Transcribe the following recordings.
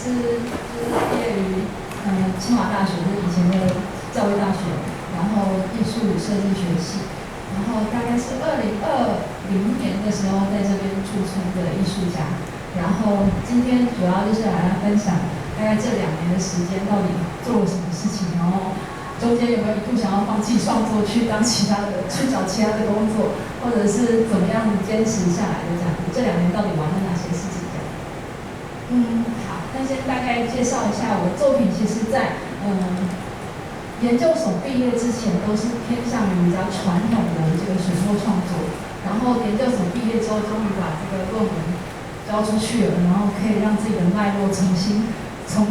毕业于清华大学，就是以前的教育大学，然后艺术与设计学系，然后大概是2020年的时候在这边驻村的艺术家，然后今天主要就是来分享大概这2年的时间到底做了什么事情，然后中间有没有一度想要放弃创作去找其他的工作，或者是怎么样坚持下来的这样子，这2年到底玩了哪些事情这样？好，那先大概介绍一下我的作品，其实在研究所毕业之前都是偏向于比较传统的这个水墨创作，然后研究所毕业之后，终于把这个论文交出去了，然后可以让自己的脉络重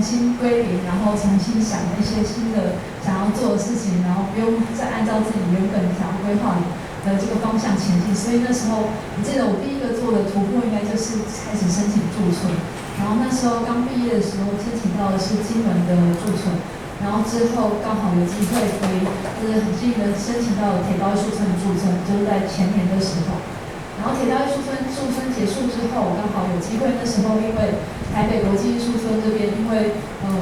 新归零，然后重新想一些新的想要做的事情，然后不用再按照自己原本想要规划的这个方向前进。所以那时候，我记得我第一个做的突破应该就是开始申请驻村，然后那时候刚毕业的时候申请到的是金门的驻村，然后之后刚好有机会可以就是很幸运的申请到了铁道艺术村的驻村，就是在前年的时候。然后铁道艺术村驻村结束之后，刚好有机会，那时候因为台北国际艺术村这边因为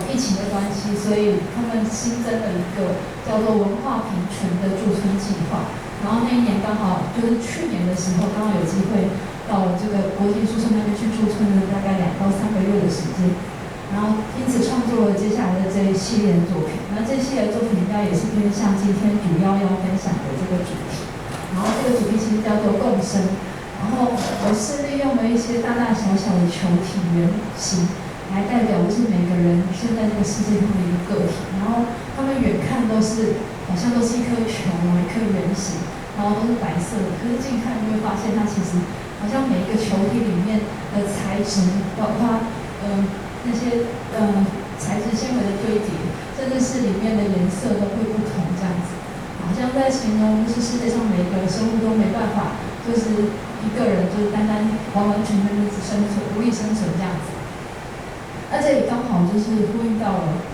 疫情的关系，所以他们新增了一个叫做文化平权的驻村计划。然后那一年刚好就是去年的时候，刚好有机会到了这个国际艺术村那边去驻村了大概2到3个月的时间。然后因此创作了接下来的这一系列的作品。那这一系列的作品应该也是偏向今天主要分享的这个主题。然后这个主题其实叫做共生。然后我是利用了一些大大小小的球体原型，来代表就是每个人现在这个世界上的一个个体。然后他们远看好像都是一颗球，一颗圆形，然后都是白色的。可是近看你会发现，它其实好像每一个球体里面的材质，包括那些材质纤维的堆叠，甚至是里面的颜色都会不同这样子。好像在形容就是世界上每一个生物都没办法，就是一个人就是单完全的生存，独立生存这样子。那这里刚好就是呼应到了，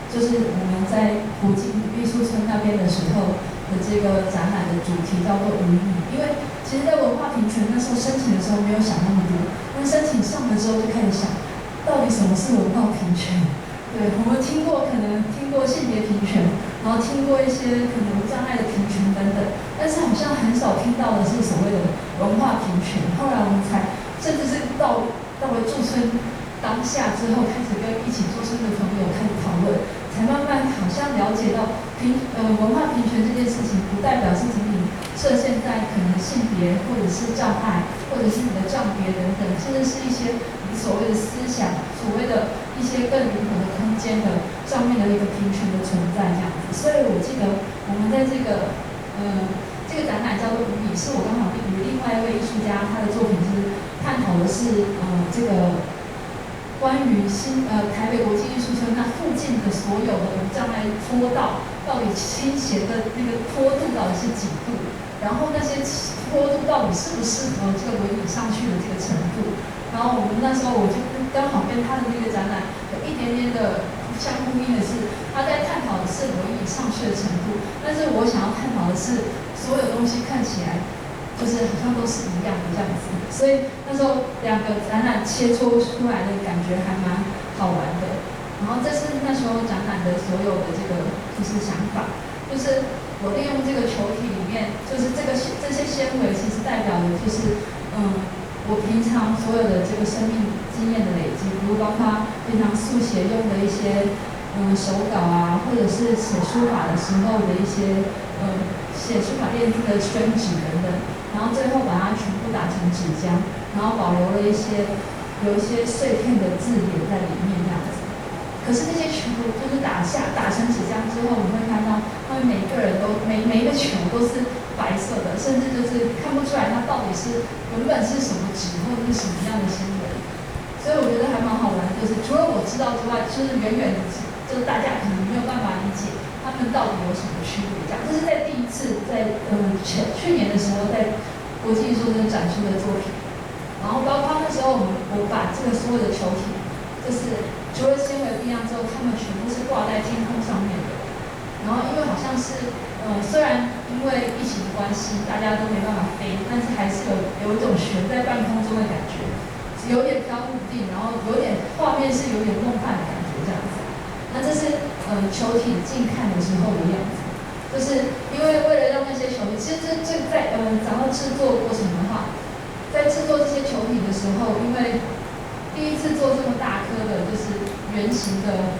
就是我们在国际艺术村那边的时候的这个展览的主题叫做无语。因为其实，在文化平权那时候申请的时候没有想那么多，但申请上了之后就开始想，到底什么是文化平权？对，我们可能听过性别平权，然后听过一些可能无障碍的平权等等，但是好像很少听到的是所谓的文化平权。后来我们才，甚至是到了驻村当下之后，开始跟一起驻村的朋友开始讨论，才慢慢好像了解到文化平权这件事情，不代表是仅仅设限在可能性别或者是障碍，或者是你的障别等等，甚至是一些你所谓的思想，所谓的一些更灵活的空间的上面的一个平权的存在这样子。所以我记得我们在这个展览叫做无语，是我刚好与另外一位艺术家，他的作品是探讨的是这个关于台北国际艺术村那附近的所有的无障碍坡道，到底倾斜的那个坡度到底是几度，然后那些坡度到底适不适合这个轮椅上去的这个程度。然后我们那时候我就刚好跟他的那个展览有一点点的相呼应的是，他在探讨的是轮椅上去的程度，但是我想要探讨的是所有东西看起来就是好像都是一样的这样子。所以那时候2个展览切磋出来的感觉还蛮好玩的。然后这是那时候展览的所有的这个就是想法，就是我利用这个球体里面，就是这些纤维其实代表的就是我平常所有的这个生命经验的累积，比如包括平常速写用的一些手稿啊，或者是写书法的时候的一些写书法练字的宣纸等等，然后最后把它全部打成纸浆，然后保留了有一些碎片的字典在里面这样子。可是那些球就是打成纸浆之后，你会看到他们每一个人都每一个球都是白色的，甚至就是看不出来它到底是原本是什么纸或者是什么样的纤维。所以我觉得还蛮好玩的，就是除了我知道之外，就是远远的，就是大家可能没有办法理解他们到底有什么区别。这样，这是在第一次在去年的时候在国际艺术村展出的作品。然后包括那时候我把这个所有的球体，就是除了纤维不一样之后，它们全部是挂在天空上面的。然后因为好像是虽然因为疫情的关系，大家都没办法飞，但是还是有一种悬在半空中的感觉，有点飘忽不定，然后有点画面是有点梦幻的感觉这样子。那这是球体近看的时候的样子，就是因为为了让那些球体，其实这在讲到制作过程的话，在制作这些球体的时候，因为第一次做这么大颗的，就是圆形的，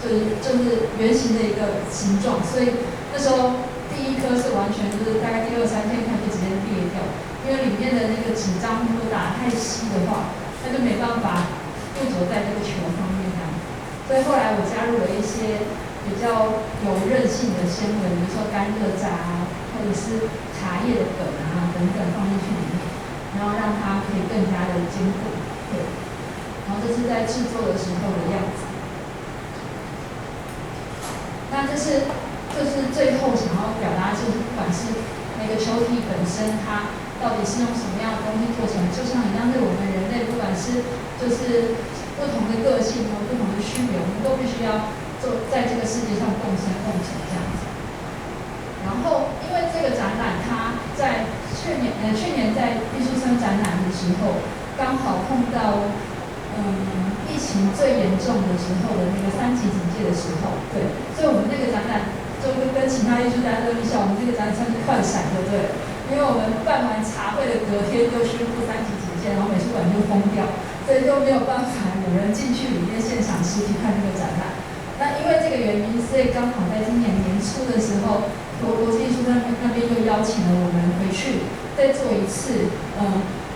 就是圆形的一个形状，所以那时候第一颗是完全就是大概第2、3天看就直接裂掉，因为里面的那个纸张如果打太稀的话，那就没办法附着在这个球上面这样。所以后来我加入了一些比较有韧性的纤维，比如说甘蔗渣啊，或者是茶叶的梗啊等等放进去里面，然后让它可以更加的坚固。对，然后这是在制作的时候的样子。那就是最后想要表达，就是不管是每个球体本身，它到底是用什么样的东西做成，就像一样，对我们人类，不管是就是不同的个性和不同的区别，我们都必须要做在这个世界上共生共存这样子。然后，因为这个展览，它在去年在艺术村展览的时候，刚好碰到疫情最严重的时候的那个3级警戒的时候，对，所以我们那个展览就跟其他艺术家都一样，我们这个展览算是快闪，对不对？因为我们办完茶会的隔天就宣布3级警戒，然后美术馆就封掉，所以就没有办法有人进去里面现场实体看那个展览。那因为这个原因，所以刚好在今年年初的时候，国际艺术那边又邀请了我们回去再做一次，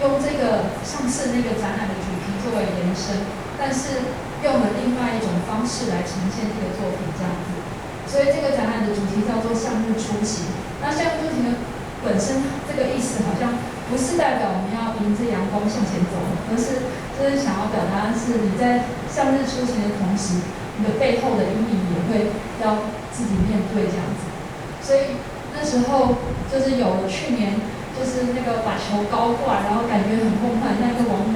用这个上次那个展览的主题作为延伸，但是用了另外一种方式来呈现这个作品这样子。所以这个展览的主题叫做向日出行。那向日出行的本身这个意思好像不是代表我们要迎着阳光向前走，而是就是想要表达的是你在向日出行的同时，你的背后的阴影也会要自己面对这样子。所以那时候就是有了去年就是那个把球高挂，然后感觉很梦幻，那个完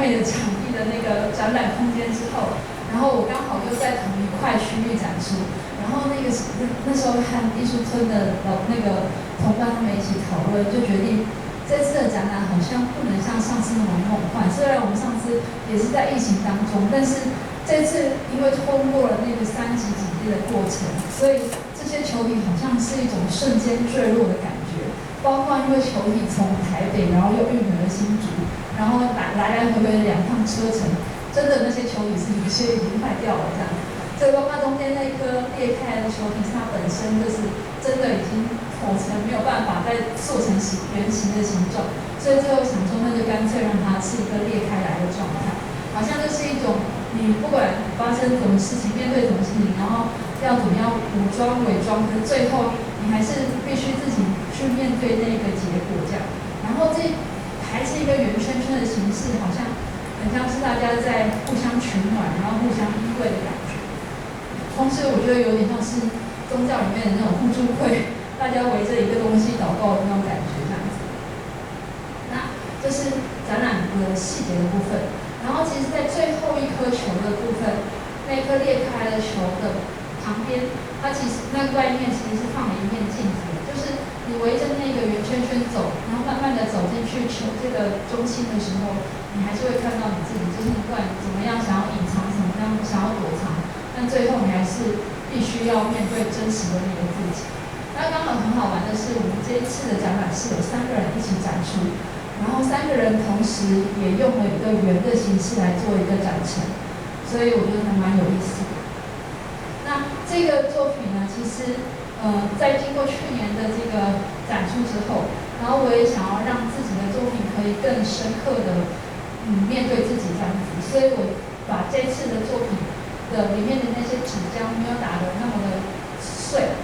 美的场地的那个展览空间之后，然后我刚好就在同一块区域展出，然后那时候和艺术村的那个同伴他们一起讨论，就决定这次的展览好像不能像上次那么梦幻。虽然我们上次也是在疫情当中，但是这次因为通过了那个3级警戒的过程，所以这些球体好像是一种瞬间坠落的感觉。包括因为球体从台北，然后又运回了新竹，然后来回的2趟车程，真的那些球体是有些已经坏掉了这样。所以包括中间那颗裂开的球体，它本身就是真的已经口成没有办法再塑成圆形的形状，所以最后想说那就干脆让它是一个裂开来的状态，好像就是一种你不管发生什么事情，面对什么事情，然后要怎么样武装伪装，可是最后你还是必须自己去面对那个结果这样。然后这还是一个圆圈圈的形式，好像很像是大家在互相取暖，然后互相依偎的感觉。同时我觉得有点像是宗教里面的那种互助会，大家围着一个东西祷告的那种感觉这样子。那这是展览的细节的部分。然后其实在最后一颗球的部分，那颗裂开的球的旁边，它其实那个外面其实是放了一面镜子，就是你围着那个圆圈圈走，然后慢慢的走进去球这个中心的时候，你还是会看到你自己，就是不管怎么样想要隐藏，怎么样想要躲藏，但最后你还是必须要面对真实的那个自己。那刚好很好玩的是，我们这一次的展览是有3个人一起展出，然后3个人同时也用了一个圆的形式来做一个展陈，所以我觉得还蛮有意思的。那这个作品呢，其实在经过去年的这个展出之后，然后我也想要让自己的作品可以更深刻的面对自己这样子，所以我把这次的作品的里面的那些纸浆没有打得那么的碎，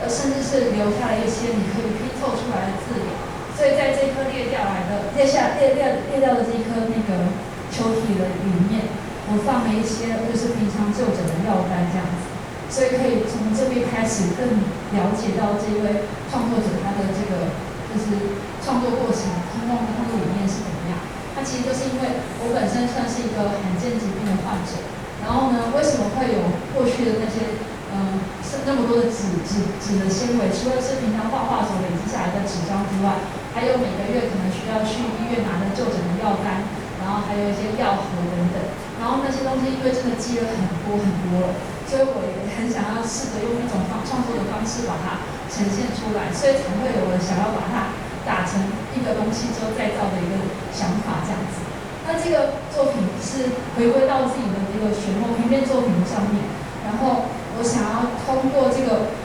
甚至是留下了一些你可以拼凑出来的字眼。所以在这颗裂掉的这一颗那个球体的里面，我放了一些就是平常就诊的药单这样子，所以可以从这边开始更了解到这位创作者他的这个就是创作过程、通路理念是怎么样。他其实就是因为我本身算是一个罕见疾病的患者，然后呢，为什么会有过去的那些是那么多的纸的纤维，除了是平常画画所累积下来的纸张之外，还有每个月可能需要去医院拿的就诊的药单，然后还有一些药盒等等。然后那些东西因为真的积了很多了，所以我也很想要试着用一种创作的方式把它呈现出来，所以才会有了想要把它打成一个东西之后再造的一个想法这样子。那这个作品是回归到自己的一个水墨平面作品上面，然后我想要通过这个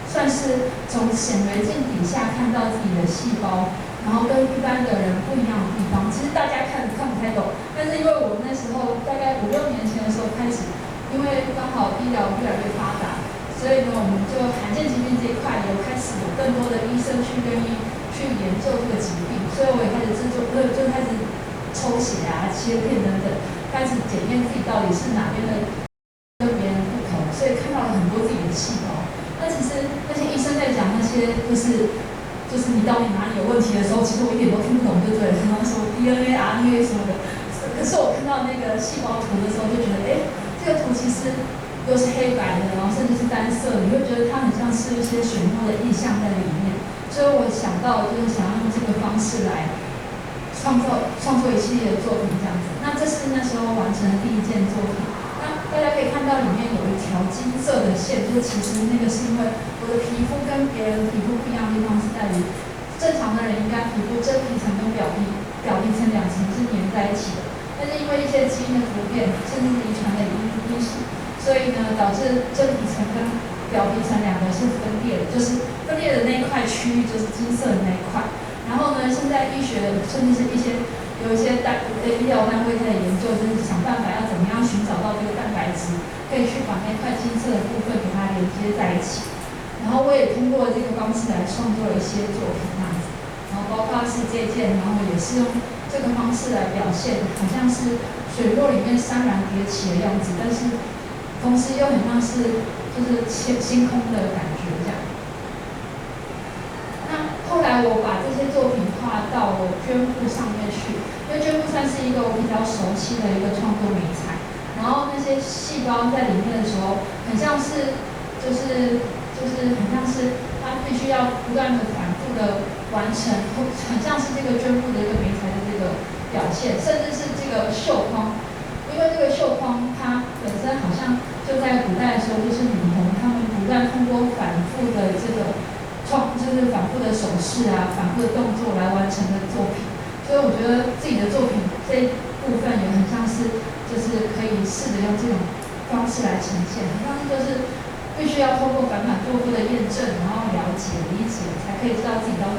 算是从显微镜底下看到自己的细胞，然后跟一般的人不一样的地方。其实大家看不太懂，但是因为我那时候大概5、6年前的时候开始，因为刚好医疗越来越发达，所以呢我们就罕见疾病这一块有开始有更多的医生去愿意去研究这个疾病，所以我也开始就开始抽血啊、切片等等，开始检验自己到底是哪边的跟别人不同，所以看到了很多自己的细胞。那其实那些医生在讲那些就是你到底哪里有问题的时候，其实我一点都听不懂，就对了。然后说 DNA、RNA 什么的，可是我看到那个细胞图的时候，就觉得，这个图其实又是黑白的，然后甚至是单色，你会觉得它很像是一些水墨的意象在里面。所以我想到就是想要用这个方式来创作一系列的作品这样子。那这是那时候完成的第一件作品。大家可以看到里面有一条金色的线，就是其实那个是因为我的皮肤跟别人皮肤不一样的地方是在于，正常的人应该皮肤真皮层跟表皮层2层是粘在一起的，但是因为一些基因的突变，甚至是遗传的因素，所以呢导致真皮层跟表皮层2个是分裂的，就是分裂的那一块区域就是金色的那一块。然后呢，现在医学甚至是有一些医疗单位在研究，就是想办法要怎么样寻找到这个蛋白质，可以去把那块金色的部分给它连接在一起。然后我也通过这个方式来创作了一些作品这样子，然后包括是这件，然后也是用这个方式来表现，好像是水墨里面山峦叠起的样子，但是同时又很像是就是星空的感觉这样。后来我把这些作品画到我绢布上面去，因为绢布算是一个我比较熟悉的一个创作媒材。然后那些细胞在里面的时候，很像是就是很像是它必须要不断的反复的完成，很像是这个绢布的一个媒材的这个表现，甚至是这个绣框，因为这个绣框它本身好像就在古代的时候就是女红，她们不断通过反复的这个。就是反复的手势啊，反复的动作来完成的作品，所以我觉得自己的作品这一部分也很像是，就是可以试着用这种方式来呈现，好像就是必须要通过反复的验证，然后了解、理解，才可以知道自己到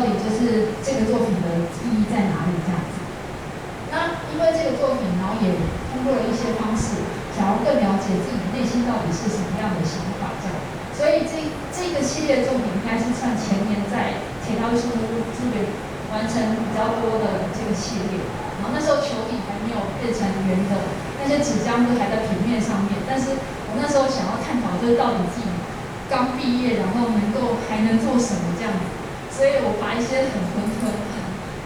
底就是这个作品的意义在哪里这样子。那因为这个作品，然后也通过了一些方式，想要更了解自己内心到底是什么样的想法这样。所以这个系列作品应该是算前年在铁道艺术这边完成比较多的这个系列。然后那时候球体还没有变成圆的，那些纸浆都还在平面上面。但是我那时候想要探讨就是到底自己刚毕业，然后还能做什么这样子。所以我把一些很浑很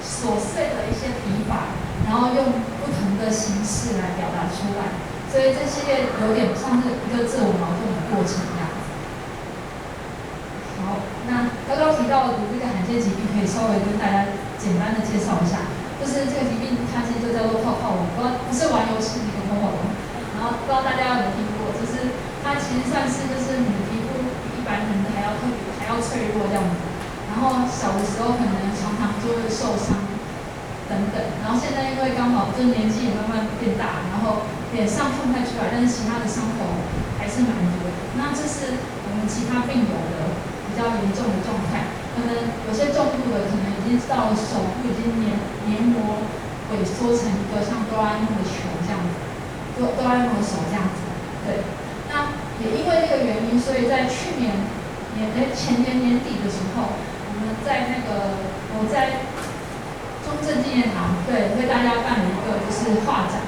琐碎的一些笔法，然后用不同的形式来表达出来。所以这系列有点像是一个自我矛盾的过程这样。好，那刚刚提到的这个罕见疾病，可以稍微跟大家简单的介绍一下。就是这个疾病，它其实就叫做泡泡龙，不是玩游戏那个泡泡龙。然后不知道大家有没有听过，就是它其实算是就是你皮肤比一般人还要特别还要脆弱这样子。然后小的时候可能常常就会受伤等等。然后现在因为刚好就是年纪也慢慢变大，然后脸上看不太出来，但是其他的伤口还是蛮多的。那这是我们其他病友的比较严重的状态，可能有些重度的，可能已经到了手部已经黏膜萎缩成一个像哆啦 A 梦的球这样子，哆啦 A 梦的手这样子。对，那也因为这个原因，所以在前年年底的时候，我们在我在中正纪念堂为大家办了一个就是画展。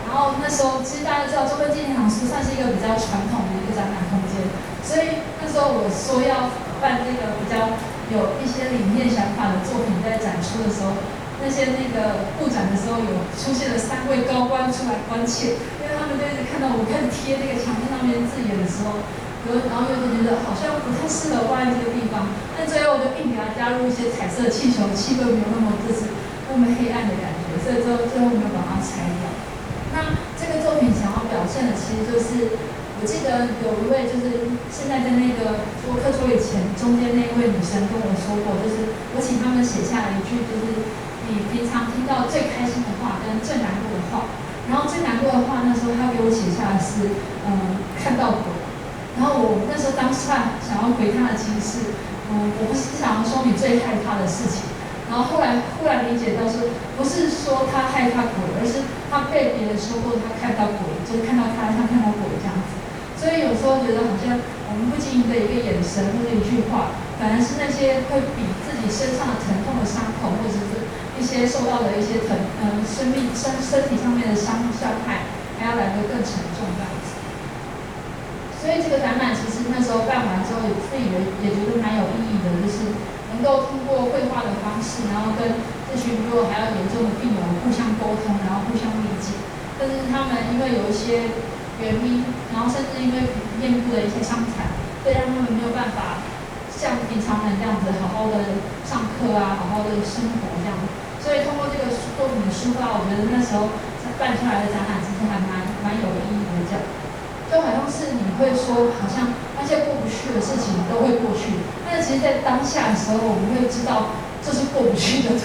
然后那时候其实大家知道中正纪念堂是算是一个比较传统的一个展览空间，所以那时候我说要办这个比较有一些理念想法的作品在展出的时候，那些布展的时候有出现了3位高官出来关切，因为他们就一直看到我开始贴那个墙面上面字眼的时候，然后有点觉得好像不太适合挂在这个地方，但最后我就硬给它加入一些彩色气球，气氛没有那么黑暗的感觉，所以最后没有把它拆掉。其实就是我记得有一位就是现在在那个播客桌以前中间那一位女生跟我说过，就是我请他们写下了一句，就是你平常听到最开心的话跟最难过的话。然后最难过的话，那时候他给我写下的是，看到鬼。然后我那时候当下想要回他的其实是，我不是想要说你最害怕的事情。然后后来忽然理解到是，不是说他害怕鬼，而是他被别人说过他看到鬼，就是看到他像看到鬼这样子。所以有时候觉得好像我们不经意的一个眼神或者一句话，反而是那些会比自己身上的疼痛的伤口，或者是一些受到的一些身体上面的伤害，还要来得更沉重这样子。所以这个展览其实那时候办完之后，自己也觉得蛮有意义的，就是能够通过绘画的方式，然后跟这群如果还要严重的病友互相沟通，然后互相理解。但是他们因为有一些原因，然后甚至因为面部的一些伤残，所以让他们没有办法像平常人这样子好好的上课啊，好好的生活这样。所以通过这个作品的抒发，我觉得那时候办出来的展览其实还蛮有意义的这样。就好像是你会说，好像那些过不去的事情都会过去，但是其实在当下的时候，我们会知道这是过不去的，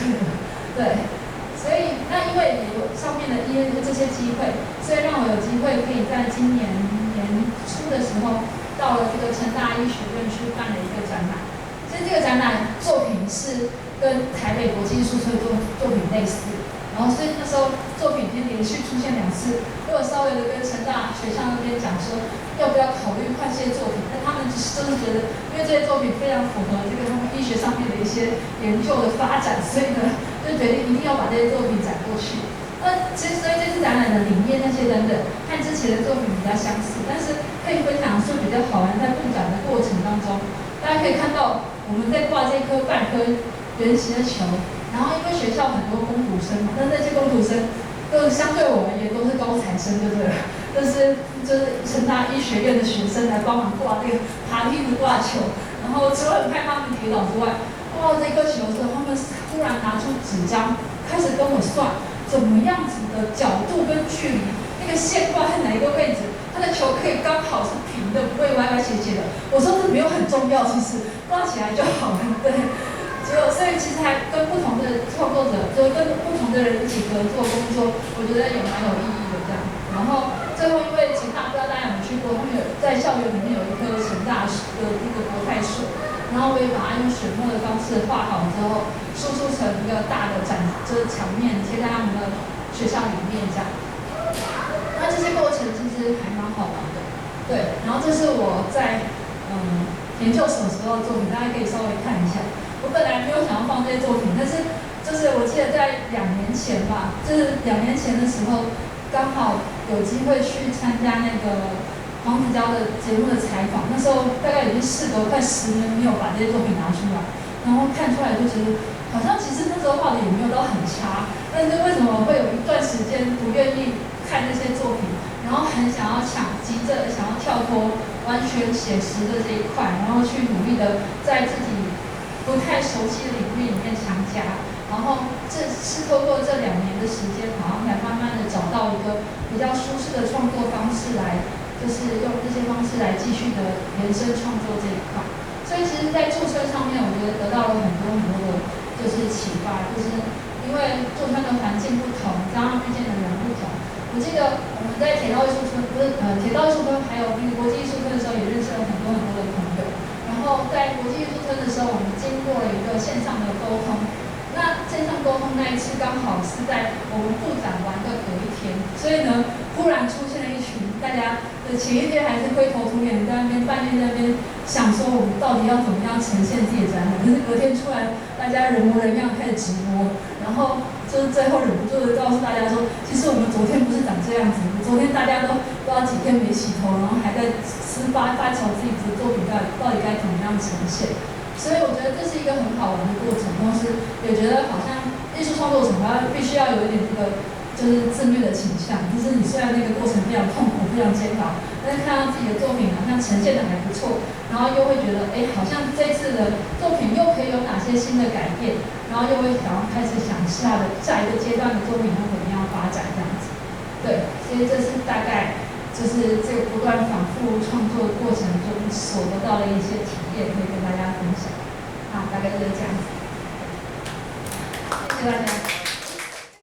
对。所以那因为也有上面的这些机会，所以让我有机会可以在今年年初的时候，到了这个成大医学院去办了一个展览。其实这个展览作品是跟台北国际艺术村的作品类似，然后所以那时候作品已经连续出现2次，我有稍微的跟成大学校那边讲说，要不要考虑换些作品，但他们就是觉得，因为这些作品非常符合这个他们医学上面的一些研究的发展，所以呢，就决定一定要把这些作品展过去。那其实所以这次展览的理念那些等等，和之前的作品比较相似，但是可以分享是比较好玩，在布展的过程当中，大家可以看到我们在挂这颗半颗圆形的球，然后因为学校很多工读生嘛，那这些工读生都相对我而言都是高材生，对不对？就是成大医学院的学生来帮忙挂这个爬梯子挂球，然后除了很害怕他们跌倒之外，挂到这颗球的时候，他们突然拿出纸张，开始跟我算怎么样子的角度跟距离，那个线挂在哪一个位置，他的球可以刚好是平的，不会歪歪斜斜的。我说这没有很重要，其实挂起来就好了，对。所以其实还跟不同的创作者，就是跟不同的人一起合作工作，我觉得也蛮有意义的这样。然后最后因为成大不知道大家有没有去过，他们有在校园里面有一棵成大的一个国泰树，然后我也把它用水墨的方式画好之后，输出成一个大的就是墙面贴在他们的学校里面这样。那这些过程其实还蛮好玩的，对。然后这是我在研究所时候的作品，大家可以稍微看一下。我本来没有想要放这些作品，但是就是我记得在2年前吧，就是2年前的时候，刚好有机会去参加那个黄子佼的节目的采访。那时候大概已经事隔快10年没有把这些作品拿出来，然后看出来就觉得，好像其实那时候画的也没有到很差，但是为什么会有一段时间不愿意看那些作品，然后很想要急着想要跳脱完全写实的这一块，然后去努力的在自己不太熟悉的领域里面强加，然后这是透过这2年的时间，好像才慢慢的找到一个比较舒适的创作方式来，就是用这些方式来继续的延伸创作这一块。所以其实，在驻村上面，我觉得得到了很多的，就是启发，就是因为驻村的环境不同，加上遇见的人不同。我记得我们在铁道艺术村，铁道艺术村，还有那个国际艺术村的时候，也认识了很多的朋友。然后在国际艺术村的时候，我们经过了一个线上的沟通。那线上沟通那一次刚好是在我们布展完的隔一天，所以呢，忽然出现了一群大家的前一天还是灰头土脸在那边半夜在那边想说我们到底要怎么样呈现自己的展览，可是隔天出来大家人模人样开始直播，然后就是最后忍不住的告诉大家说，其实我们昨天不是长这样子，昨天大家都不知道几天没洗头，然后还在发愁自己的作品到底该怎么样呈现。所以我觉得这是一个很好玩的过程，同时也觉得好像艺术创作者他必须要有一点这个就是自虐的倾向，就是你虽然那个过程非常痛苦、非常煎熬，但是看到自己的作品好像呈现的还不错，然后又会觉得好像这次的作品又可以有哪些新的改变，然后又会想要开始想下一个阶段的作品要怎么样发展这样子。对，所以这是大概就是这个不断反复创作过程中所得到的一些体验，可以跟大家分享。大概就是这样子。谢谢大家。